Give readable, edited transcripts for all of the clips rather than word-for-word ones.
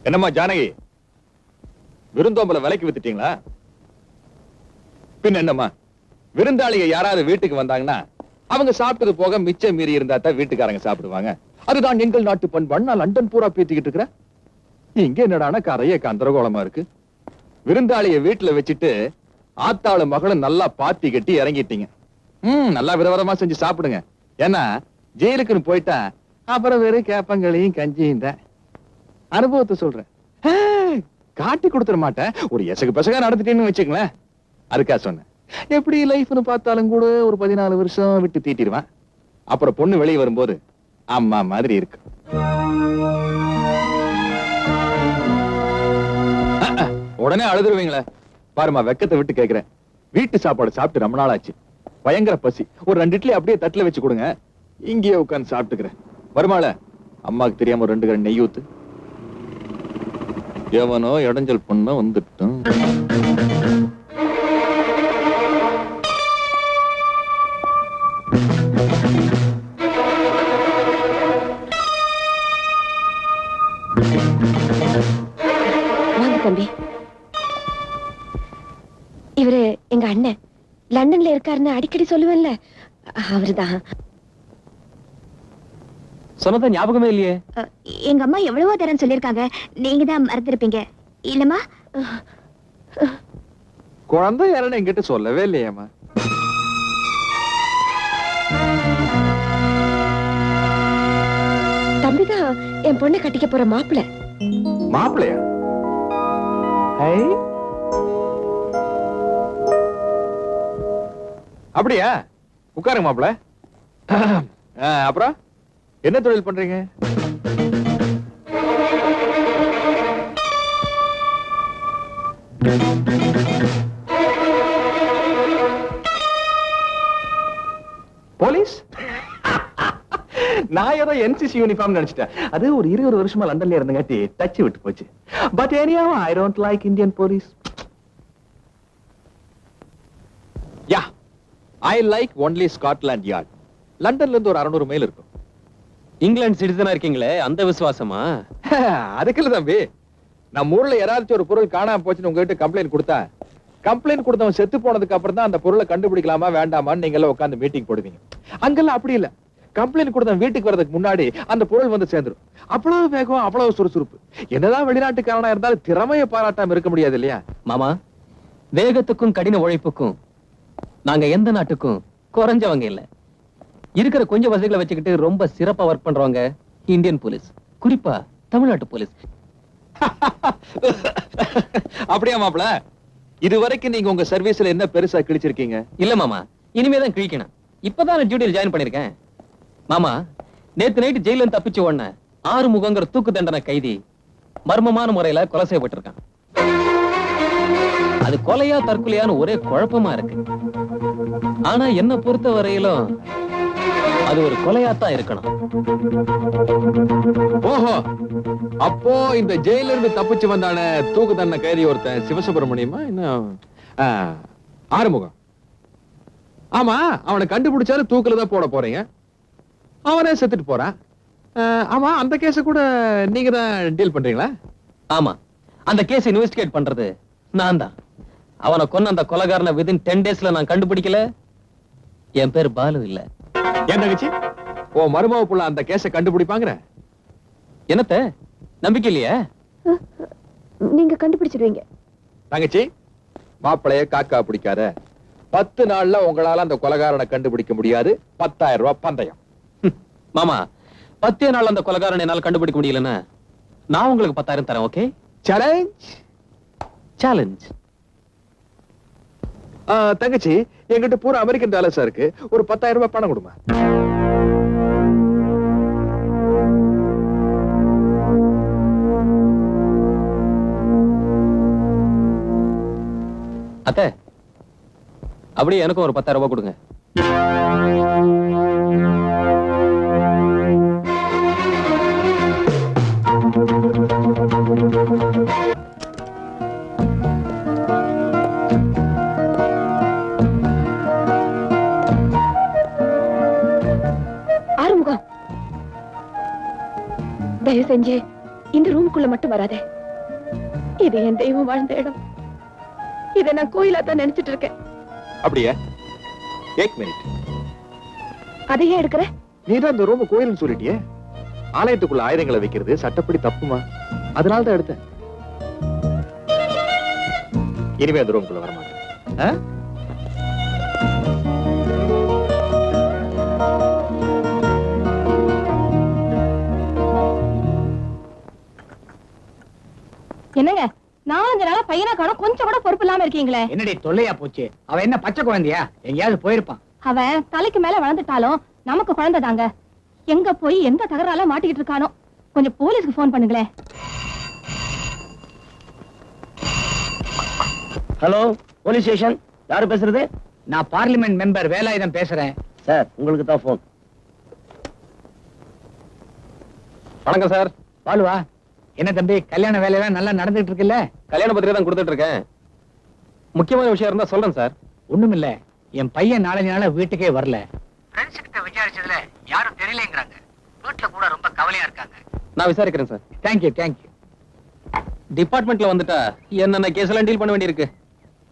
என்னம்மா ஜானகி, விருந்தோம்பல விலைக்கு வித்துட்டீங்களா? பின் என்னம்மா, விருந்தாளிக யாராவது வீட்டுக்கு வந்தாங்கன்னா அவங்க சாப்பிட்டது போக மிச்சம் மீறி இருந்தா தான் வீட்டுக்காரங்க சாப்பிடுவாங்க. அதுதான் எங்கள் நாட்டு பண்பாடு. நான் லண்டன் பூரா பேத்திக்கிட்டு இருக்கிறேன். இங்க என்னடானா கரைய கந்தரகோலமா இருக்கு. விருந்தாளிய வீட்டுல வச்சுட்டு ஆத்தாளு மகளும் நல்லா பாத்தி கட்டி இறங்கிட்டீங்க. நல்லா விதவிதமா செஞ்சு சாப்பிடுங்க. ஏன்னா ஜெயிலுக்குன்னு போயிட்டா அப்புறம் வெறும் கேப்பங்களையும் கஞ்சியும் தான். அனுபவத்தை சொல்றேன். காட்டி கொடுத்துட மாட்டேன். ஒரு எசகு பசகா நடந்துட்டேன்னு வச்சுங்களேன். அதுக்கா சொன்னேன். எப்படி லைஃப்னு பார்த்தாலும் கூட ஒரு 14 வருஷம் விட்டு தீட்டிடுவான். அப்புறம் பொண்ணு வெளியே வரும்போது அம்மா மாதிரி இருக்கு. உடனே அழுதுருவீங்களே பாருமா, வெக்கத்தை விட்டு கேக்குறேன். வீட்டு சாப்பாடு சாப்பிட்டு ரொம்ப நாள் ஆச்சு. பயங்கர பசி. ஒரு 2 இட்லி அப்படியே தட்டுல வச்சு கொடுங்க. இங்கேயே உட்கார்ந்து சாப்பிட்டுக்கிறேன். வருமால அம்மாக்கு தெரியாம 2 கரண்டி நெய் ஊத்து. எவனோ இடைஞ்சல் பொண்ண வந்துட்டும். தம்பி, இவரு எங்க அண்ணன். லண்டன்ல இருக்காருன்னு அடிக்கடி சொல்லுவேன்ல, அவருதான். சொன்னத ஞாபகமே இல்லையே. எங்க அம்மா எவ்வளவோ தரம் சொல்லிருக்காங்க, நீங்க தான் மறந்துருப்பீங்க இல்லம்மா? குழந்தை யாருன்னு என்கிட்ட சொல்லவே இல்லையேம்மா. தம்பிதான் என் பொண்ணை கட்டிக்க போற மாப்பிள்ளை. மாப்பிள்ளையா? அப்படியா? உட்காருங்க மாப்பிள்ள. அப்புறம் என்ன தொழில் பண்றீங்க? போலீஸ்? நான் ஏதோ NCC யூனிஃபார்ம் நினைச்சிட்டேன். அது ஒரு 20 வருஷமா லண்டன்ல இருந்தங்காட்டி டச் விட்டு போச்சு. But anyhow I don't like Indian police. Yeah, I like only Scotland Yard. லண்டன்ல இருந்து ஒரு 600 மைல் இருக்கும். இங்கிலாந்து சிட்டிசனா இருக்கீங்களே, அந்த விசுவாசமா? அதுக்கு இல்ல தம்பி. நம்ம ஊர்ல யாராச்சும் ஒரு பொருள் காணாம போச்சுன்னு உங்ககிட்ட கம்ப்ளைண்ட் கொடுத்தா, கம்ப்ளைண்ட் கொடுத்தவன் செத்து போனதுக்கு அப்புறம் தான் அந்த பொருளை கண்டுபிடிக்கலாமா வேண்டாமான்னு நீங்க எல்லாம் உட்கார்ந்து மீட்டிங் போடுவீங்க. அங்கெல்லாம் அப்படி இல்ல. கம்ப்ளைண்ட் கொடுத்தவன் வீட்டுக்கு வரதுக்கு முன்னாடி அந்த பொருள் வந்து சேர்ந்துரும். அவ்வளவு வேகம், அவ்வளவு சுறுசுறுப்பு. என்னதான் வெளிநாட்டுக்காரனா இருந்தாலும் திறமையை பாராட்டாம இருக்க முடியாது இல்லையா மாமா? வேகத்துக்கும் கடின உழைப்புக்கும் நாங்க எந்த நாட்டுக்கும் குறைஞ்சவங்க இல்ல. இருக்கிற கொஞ்சம் வசதிகளை வச்சுக்கிட்டு ரொம்ப சிறப்பா ஒர்க் பண்றவங்க இந்தியன் போலீஸ், குறிப்பா தமிழ்நாட்டு போலீஸ். அப்படியா மாப்பிள? இதுவரைக்கும் நீங்க உங்க சர்வீஸ்ல என்ன பெருசா கிழிச்சிருக்கீங்க? இல்ல மாமா, இனிமேதான் கிழிக்கணும். இப்பதான் டியூட்டியில் ஜாயின் பண்ணிருக்கேன். மாமா, நேத்து நைட்டு ஜெயில இருந்து தப்பிச்சு ஓடுன 6 முகங்கிற தூக்கு தண்டனை கைதி மர்மமான முறையில கொலை செய்யப்பட்டிருக்கான். அது கொலையா தற்கொலையான்னு ஒரே குழப்பமா இருக்கு. ஆனா என்ன பொறுத்த வரையிலும் அது ஒரு கொலையாத்தான் இருக்கணும். ஓஹோ, அப்போ இந்த ஜெயில இருந்து தப்பிச்சு வந்தான தூக்கு தண்டனை கைதி ஒருத்தன் சிவசுப்பிரமணியமா இன்னும் ஆறுமுகம். ஆமா, அவனை கண்டுபிடிச்சாலும் தூக்குல தான் போட போறீங்க. அவனே செத்துட்டு போறான். ஆமா, அந்த கேஸ கூட நீங்க தான் டீல் பண்றீங்களா? ஆமா, அந்த கேஸ் இன்வெஸ்டிகேட் பண்றது நான் தான். அவனை கொன்ன அந்த கொலைகாரனை வித்தின் 10 டேஸ்ல நான் கண்டுபிடிக்கல. என் பேர் பாலு இல்ல. ஏன் தங்கச்சி, ஓ மருமக புள்ள அந்த கேஸ கண்டுபிடிப்பாங்கற? என்னத்த நம்பிக்கை இல்லையா? நீங்க கண்டுபிடிச்சிடுவீங்க தங்கச்சி. மாப்பிளைய காக்கா பிடிக்காத. 10 நாள்ல உங்களால அந்த கொலைகாரனை கண்டுபிடிக்க முடியாது. 10,000 ரூபாய் பந்தயம். மாமா, 10 நாள் அந்த கொலைகாரனை என்னால கண்டுபிடிக்க முடியலன்னா நான் உங்களுக்கு 10,000 தரேன். ஓகே? சேலஞ்ச். சேலஞ்ச். தங்கச்சி, என்கிட்ட பூரா அமெரிக்கன் டாலர்ஸா இருக்கு. ஒரு 10,000 ரூபாய் பணம் கொடுமா. அத்தை, அப்படியே எனக்கும் ஒரு 10,000 ரூபாய் கொடுங்க. ஆறுமுகம், தயவு செஞ்சு இந்த ரூமுக்குள்ள மட்டும் வராதே. இது என் தெய்வம் வாழ்ந்த இடம். இதை நான் கோயிலா தான் நினைச்சிட்டு இருக்கேன். அப்படியே ஏக் மினிட். அதையே எடுக்கிற? நீதான் இந்த ரூம் கோயில்னு சொல்லிட்டியே. ஆலயத்துக்குள்ள ஆயுதங்களை வைக்கிறது சட்டப்படி தப்புமா? அதனால தான் எடுத்தேன். இனிமே அந்த ரூம்குள்ள வரமாட்டேன். என்னங்க 4-5 நாளா பையனா காணோம், கொஞ்சம் கூட பொறுப்பு இல்லாம இருக்கீங்களே. என்னடி தொல்லையா போச்சு? அவன் என்ன பச்சை குழந்தையா? எங்கேயாவது போயிருப்பான். அவன் தலைக்கு மேல வளர்ந்துட்டாலும் நமக்கு குழந்தை தாங்க. எங்க போய் எந்த தகரால மாட்டிக்கிட்டு இருக்கானோ. கொஞ்சம் போலீஸ்க்கு போன் பண்ணுங்களேன். Hello, police station. யாரு பேசுறது? நான் பார்லிமெண்ட் மெம்பர் வேலாயுதம் பேசுறேன். சார், உங்களுக்கு தான் போன். வணக்கம் சார். பாலுவா, என்ன தம்பி, கல்யாண வேலையெல்லாம் நல்லா நடந்துட்டு இருக்குல்ல? கல்யாண பத்திரிகை தான் கொடுத்துட்டு இருக்கேன். முக்கியமான விஷயம் இருந்தா சொல்றேன் சார். ஒண்ணுமில்ல, என் பையன் 4 நாளா வீட்டுக்கே வரல. ஃப்ரெண்ட்ஸ் கிட்ட விசாரிச்சதுல யாரும் தெரியலங்கறாங்க. வீட்ல கூட ரொம்ப கவலையா இருக்காங்க. நான் விசாரிக்கிறேன் சார். Thank you thank you. டிபார்ட்மெண்ட்ல வந்துட்டா என்னென்ன கேஸ் எல்லாம் டீல் பண்ண வேண்டியிருக்கு.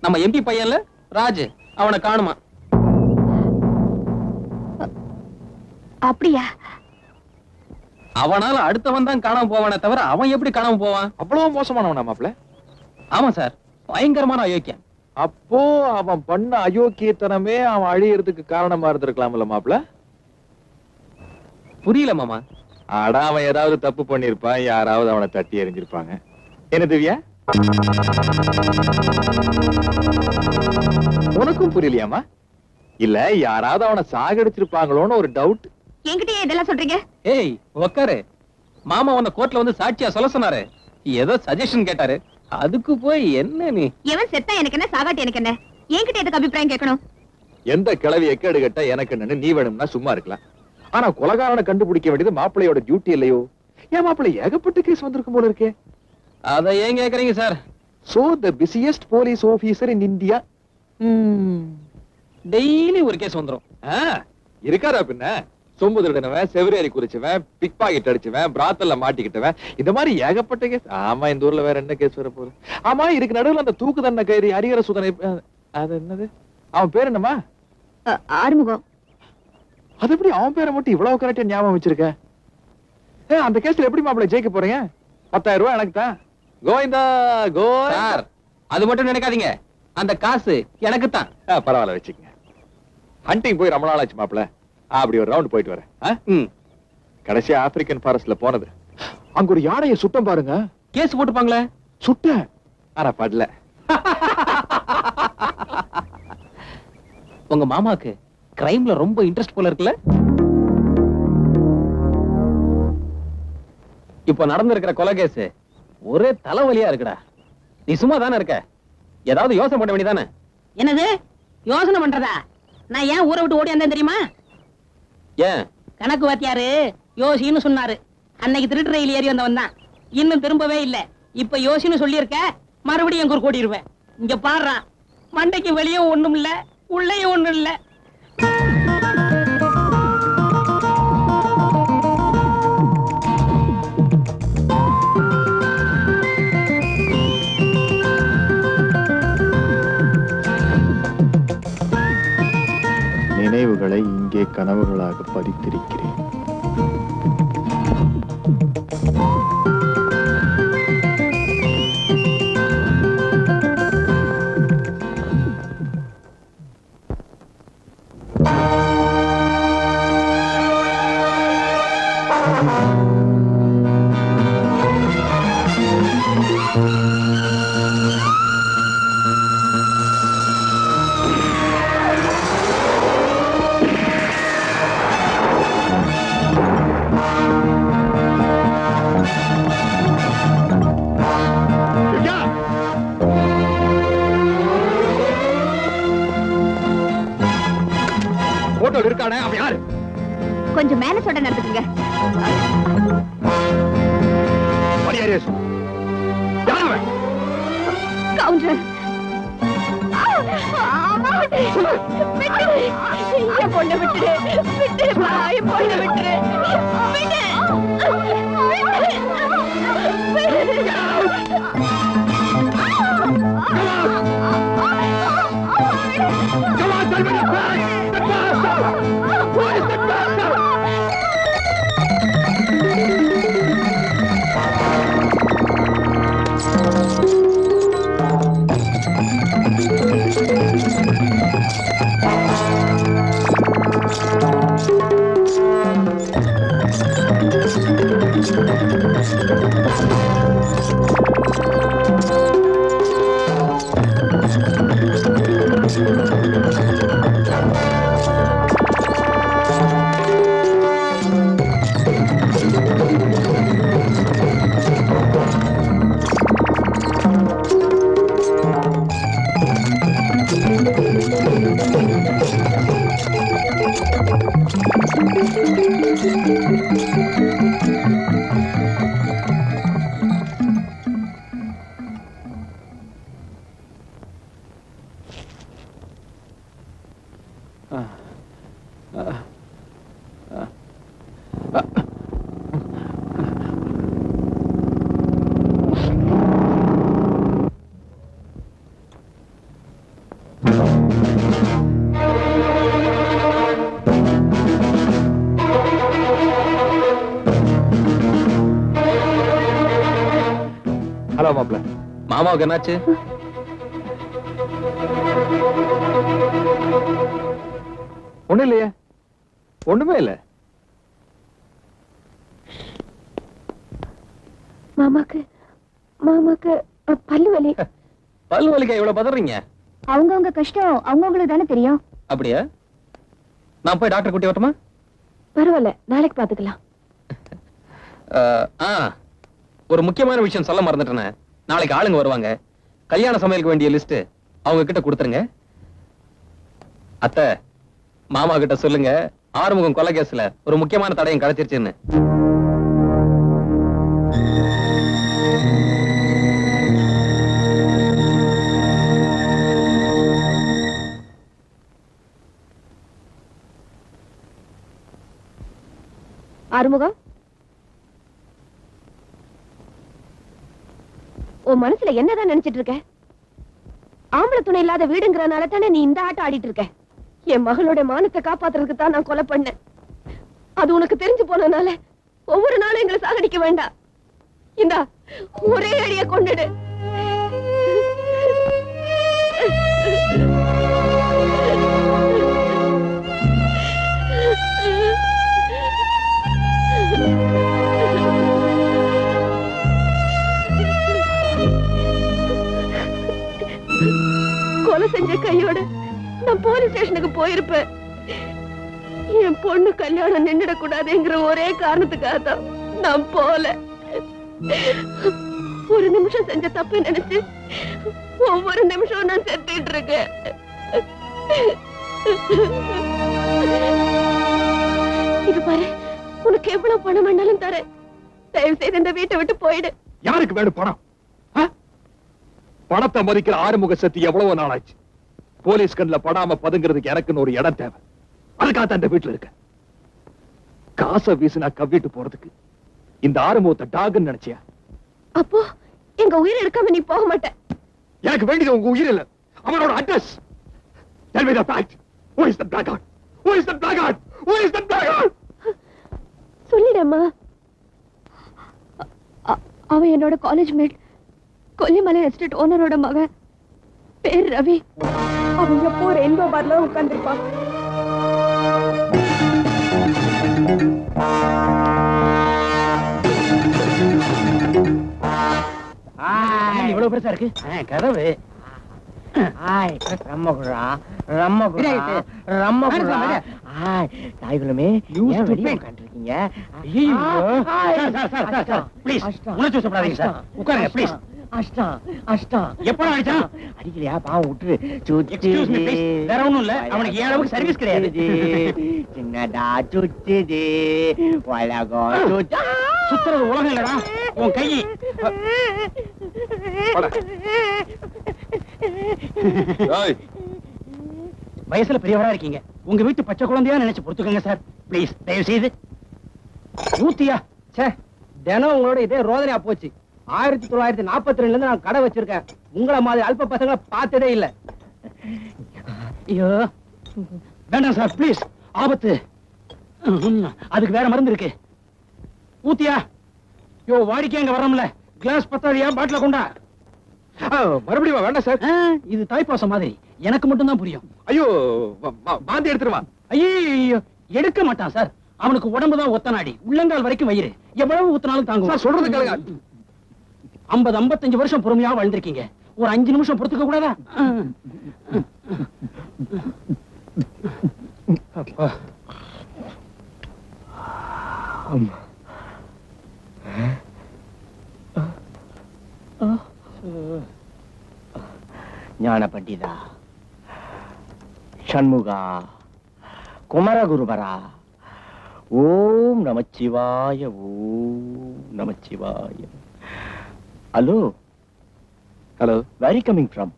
நம்ம எம்பி பையன்ல ராஜ், அவனை காணுமா? அப்படியா? அவனால அடுத்தவன் தான் காணாம போவானே தவிர அவன் எப்படி காணாம போவான்? அவ்வளவு மோசமானவனா மாப்ள? ஆமா சார், பயங்கரமான அயோக்கியம். அப்போ அவன் பண்ண அயோக்கியத்தனமே அவன் அழியறதுக்கு காரணமா இருந்திருக்கலாம்ல மாப்ள? புரியல மாமா. அட, அவன் ஏதாவது தப்பு பண்ணிருப்பான், யாராவது அவனை தட்டி எறிஞ்சிருப்பாங்க. என்ன திவ்யா, உனக்கும் புரியலையாமா? இல்ல யாராவது அவனை சாகடிச்சிருப்பாங்களோன்னு ஒரு டவுட். என்கிட்டயே இதெல்லாம் சொல்றீங்க? ஏய் உக்காரு. மாமா உன்னை கோர்ட்ல வந்து சாட்சியா சொல்ல சொன்னாரு. ஏதோ சஜஷன் கேட்டாரு. அதுக்கு போய் என்ன நீ? எவன் செத்தா எனக்கு என்ன, சாகாட்டி எனக்கு என்ன? என்கிட்ட எதுக்கு அபிப்பிராயம் கேட்கணும்? எந்த கிளவி எக்கேடு கேட்டா எனக்கு என்னன்னு நீ வேணும்னா சும்மா இருக்கலாம். ஆனா கொலைகாரனை கண்டுபிடிக்க வேண்டியது மாப்பிள்ளையோட டியூட்டி இல்லையோ? ஏன் மாப்பிள்ளை ஏகப்பட்ட கேஸ் வந்திருக்கும் போல இருக்கே. அதை ஏன் கேக்குறீங்க sir? So the busiest police officer in India. Daily ஒரு கேஸ் வந்துரும். இருக்காரா பின்ன? சொம்பு திருடனவன், செவரேறி குறிச்சவன், பிக் பாக்கெட் அடிச்சவன், பிராத்தல்ல மாட்டிக்கிட்டவன், இந்த மாதிரி ஏகப்பட்ட கேஸ். ஆமா, இந்த ஊர்ல வேற என்ன கேஸ் வர போகுது? ஆமா, இதுக்கு நடுவுல அந்த தூக்கு தண்டனை கைதி ஹரிஹர சுதனை, அது என்னது, அவன் பேர் என்னமா? ஆறுமுகம். அது எப்படி அவன் பேரை மட்டும் இவ்வளவு கரெக்டா ஞாபகம் வச்சிருக்க? அந்த கேஸ்ல எப்படி மாப்பிள்ளை ஜெயிக்க போறீங்க? 10,000 ரூபாய் எனக்கு தான். கோவிந்தா சார், அது மட்டும் நினைக்காதீங்க. அந்த காசு எனக்கு தான். பரவாயில்ல, வச்சுக்கங்க. ஹண்டிங் போய் ரொம்ப நாள் ஆச்சு மாப்பிள்ள. அப்படி ஒரு ரவுண்ட் போயிட்டு வரேன். கடைசியா ஆப்பிரிக்கன் ஃபாரஸ்ட்ல போனது. அங்க ஒரு யானையை சுட்டம் பாருங்க. கேஸ் போட்டுப்பாங்களே. சுட்ட, ஆனா படல. உங்க மாமாக்கு கிரைம்ல ரொம்ப இன்ட்ரெஸ்ட் போல இருக்குல்ல? இப்ப நடந்திருக்கிற கொலை கேஸ் ஒரே தலைவலியா இருக்குடா. நீ சும்மா தானே இருக்க, ஏதாவது யோசனை பண்ண வேண்டியதானே? என்னது யோசனை பண்றதா? நான் ஏன் ஊரை விட்டு ஓடி வந்தேன் தெரியுமா? ஏன்? கணக்கு வாத்தியாரு யோசின்னு சொன்னாரு. அன்னைக்கு திருட்டு ரயில் ஏறி வந்தவன் தான். இன்னும் திரும்பவே இல்ல. இப்ப யோசின்னு சொல்லியிருக்க, மறுபடியும் எங்க ஊர் கூட்டிடுவேன். இங்க பாடுறான், மண்டைக்கு வெளியே ஒண்ணும் இல்ல, உள்ளேயும் ஒண்ணும் இல்ல. நினைவுகளை இங்கே கனவுகளாக பதித்திருக்கிறேன். இருக்கானே அவன் யாரு? கொஞ்சம் மேல சொல்ல நடந்துக்குங்க. கவுண்டர், என் பொண்ணை விட்டுடு, விட்டுடுப்பா, என் பொண்ணை விட்டுடு, விடு. Come on, tell me the facts! The bastard! Where is the bastard? Hello மாப்ள, மாமாவுக்கு என்னாச்சு? ஒண்ணும் இல்லையே, ஒண்ணுமே இல்ல. மாமாக்கு பல்லு வலி. பல்லு வலிக்க இவ்வளவு பதறீங்க? அவங்கவங்க கஷ்டம் அவங்கவங்களுக்கு தானே தெரியும். அப்படியா? நான் போய் டாக்டர் கூட்டி வரட்டுமா? பரவாயில்ல, நாளைக்கு பாத்துக்கலாம். ஒரு முக்கியமான விஷயம் சொல்ல மறந்துட்டேனே. நாளைக்கு ஆளுங்க வருவாங்க. கல்யாண சமையலுக்கு வேண்டிய லிஸ்ட் அவங்க கிட்ட கொடுத்துருங்க. அத்தை, மாமா கிட்ட சொல்லுங்க, ஆறுமுகம் கொலை கேஸ்ல ஒரு முக்கியமான தடயம் கிடைச்சிருச்சுன்னு. ஆறுமுகம், உன் மனசுல என்னதான் நினைச்சிட்டு இருக்க? ஆம்பளை துணை இல்லாத வீடுங்கிறனால தானே நீ இந்த ஆட்டம் ஆடிட்டு இருக்க. என் மகளோட மானத்தை காப்பாத்துறதுக்கு தான் நான் கொலை பண்ணேன். அது உனக்கு தெரிஞ்சு போனனால ஒவ்வொரு நாளும் எங்களை சாகடிக்க வேண்டாம். இந்தா ஒரே அடிய கொண்டுடு. கொலை செஞ்ச கையோட நான் போலீஸ் ஸ்டேஷனுக்கு போயிருப்பேன். என் பொண்ணு கல்யாணம் நின்னுடக்கூடாதுங்கிற ஒரே காரணத்துக்காக தான் நான் போல. ஒரு நிமிஷம் செஞ்ச தப்பு நினைச்சு ஒவ்வொரு நிமிஷம் நான் செத்துட்டு இருக்கேன். இது பாரு, உனக்கு எவ்வளவு பணம் வேணாலும் தரேன். தயவு செய்து இந்த வீட்டை விட்டு போயிடு. யாருக்கு வேணும் பணம்? பணத்தை மதிக்கிற ஆறுமுக சக்தி எவ்வளவு நாளாச்சு. போலீஸ் கண்ணுல படாம பதுங்கிறதுக்கு எனக்குன்னு ஒரு இடம் தேவை. அதுக்காக அந்த வீட்டுல இருக்க. காசை வீசினா கவ்விட்டு போறதுக்கு இந்த ஆறுமுகத்தை டாகுன்னு நினைச்சியா? அப்போ எங்க உயிர் எடுக்காம நீ போக மாட்ட. எனக்கு வேண்டியது உங்க உயிர் இல்ல, அவனோட address. Tell me the fact. Who is the blackguard? Who is the blackguard? Who is the blackguard? சொல்லிடம்மா. அவன் என்னோட காலேஜ் மேட், கொல்லிமலை எஸ்டேட் ஓனரோட மகன். பேர் ரவி. அவன் எப்போ ரெயின்போ பார்ல உட்கார்ந்திருப்பான். இவ்வளவு பெருசா இருக்கு கதவு. தாய்களுமே அடிக்கலையா பாவம் விட்டுரு. வேற ஒண்ணும் இல்ல, அவனுக்கு ஏன் அளவுக்கு சர்வீஸ் கிடையாது. சின்னடா சுத்துது உலகம் சுத்துறது உலகம் இல்லடா உன் கை. வயசுல பெரியவரா இருக்கீங்க, உங்க வீட்டு பச்சை குழந்தையா நினைச்சு பொறுத்துக்கங்க சார். பிளீஸ் தயவு செய்து. ஊத்தியா சே, தினம் உங்களோட இதே ரோதனையா போச்சு. 1942 இருந்து நான் கடை வச்சிருக்கேன். உங்களை மாதிரி அல்ப பசங்களை பார்த்ததே இல்ல. ஐயோ வேண்டாம் சார் ப்ளீஸ், ஆபத்து. அதுக்கு வேற மருந்து இருக்கு. ஊத்தியா? யோ வாடிக்கை அங்க வரோம்ல, கிளாஸ் பத்தாதியா, பாட்டில கொண்டா. மறுபடியும் வேண்டாம் சார். இது தாய்ப்பாசம் மாதிரி, எனக்கு மட்டும் தான் புரியும். ஐயோ பாந்தி எடுத்துருவா. ஐயோ எடுக்க மாட்டான் சார், அவனுக்கு உடம்பு தான் ஒத்த நாடி, உள்ளங்கால் வரைக்கும் வயிறு, எவ்வளவு ஊத்தினாலும் தாங்கும். சொல்றது கேளுங்க. 50-55 வருஷம் பொறுமையா வாழ்ந்திருக்கீங்க, ஒரு 5 நிமிஷம் பொறுத்துக்க கூடாதா? ஞான பண்டிதா, ஷண்முகா, குமரகுருபரா, ஓம் நமச்சிவாய, ஓம் நமச்சிவாய. Hello hello, where coming from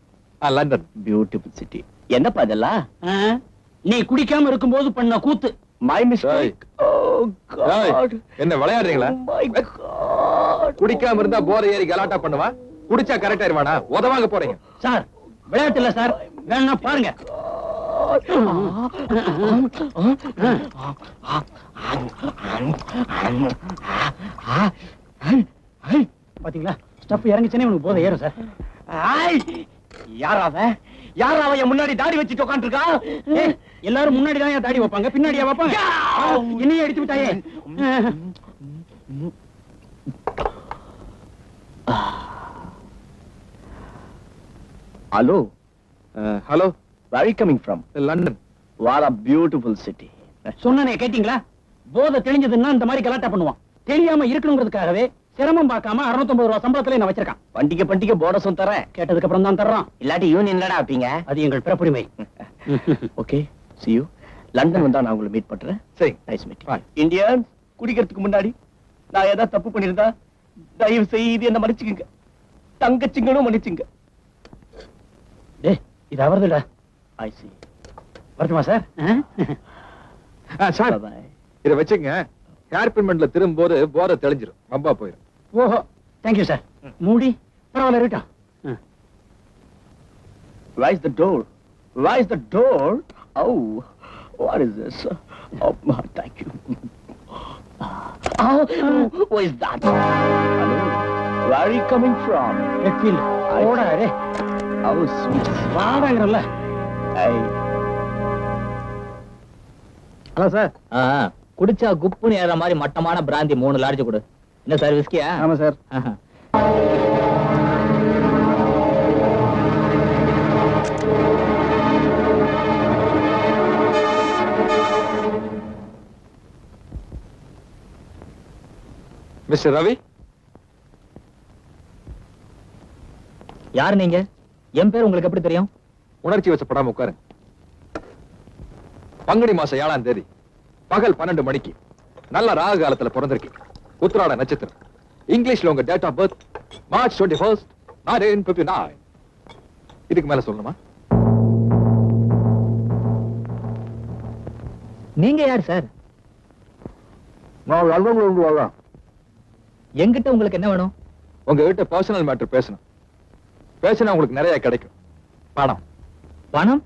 London. Beautiful city. என்னப்பா இதெல்லாம்? நீ குடிக்காம இருக்கும்போது பண்ண கூத்து. My mistake. என்ன விளையாடுறீங்களா? குடிக்காம இருந்தா போதை ஏறி கலாட்டா பண்ணுவா, குடிச்சா கரெக்ட் ஆயிருவானா? உதவாங்க போறீங்க சார். விளையாட்டு இல்ல சார், வேணா பாருங்க. பாத்தீங்களா, ஸ்டப் இறங்கிச்சனே உனக்கு போதை ஏறும் சார். யாராவ யாராவ என் முன்னாடி தாடி வச்சுட்டு உட்காந்துருக்கா? எல்லாரும் முன்னாடி தான் தாடி வைப்பாங்க, பின்னாடியா வைப்பாங்க? என்னையே அடிச்சு விட்டாயே. Hello hello, where coming from? London. What a beautiful city. சொன்னனே கேட்டீங்களா? போதை தெளிஞ்சதுன்னா இந்த மாதிரி கலாட்டா பண்ணுவான். தெரியாம இருக்கணுங்கிறதுக்காகவே சிரமம் பார்க்காம 650 ரூபாய் சம்பளத்துல என்ன வச்சிருக்கான். பண்டிகை போனஸும் தரேன், கேட்டதுக்கு அப்புறம் தான் தர்றான். இல்லாட்டி யூனியன் என்னடா வைப்பீங்க? அது எங்கள் பிறப்புரிமை. Okay, see you. லண்டன் வந்தா நான் உங்களை மீட் பண்றேன். சரி, நைஸ் மீட்டிங். இந்தியன், குடிக்கிறதுக்கு முன்னாடி நான் ஏதாவது தப்பு பண்ணிருந்தா தயவு செய்து என்ன மன்னிச்சுங்க. தங்கச்சிங்களும் மன்னிச்சுங்க. டேய், இது அவர்துடா. ஐ see. வரட்டுமா சார்? சார், இத வச்சுங்க. ஹேர் பின்மெண்ட்ல திரும்போது போதை தெளிஞ்சிரும், வம்பா போயிடும். ஓஹோ, தேங்க்யூ சார். மூடி பரவாயில்ல இருக்கட்டும். Where is the door? Where is the door? Oh, what is this? Oh, thank you. Oh, who is that? Hello, where are you coming from? Redfield. ஓடா ரே. Oh, sweet. வாடாங்கறல. Hey. Hello sir. குடிச்சா குப்புன்னு ஏற மாதிரி மட்டமான பிராந்தி 3 large கொடு. என்ன sir, விஸ்கியா? ஆமா sir. Mister Ravi, யார் நீங்க? என் பேர் உங்களுக்கு எப்படி தெரியும்? உணர்ச்சி வசப்படாம உட்காருங்க. பங்குனி மாசம் 7ஆம் தேதி பகல் 12 மணிக்கு நல்ல ராகு காலத்துல பிறந்திருக்கீங்க. உத்திராட நட்சத்திரம். இங்கிலீஷ்ல உங்க டேட் ஆஃப் பர்த் மார்ச் 21, 1959. இதுக்கு மேல சொல்லணுமா? நீங்க யார் சார்? நான் லண்டன்ல இருந்து வரேன். என்கிட்ட உங்களுக்கு என்ன வேணும்? உங்ககிட்ட பர்சனல் மேட்டர் பேசணும். பேசினா உங்களுக்கு நிறைய கிடைக்கும். பணம். பணம்?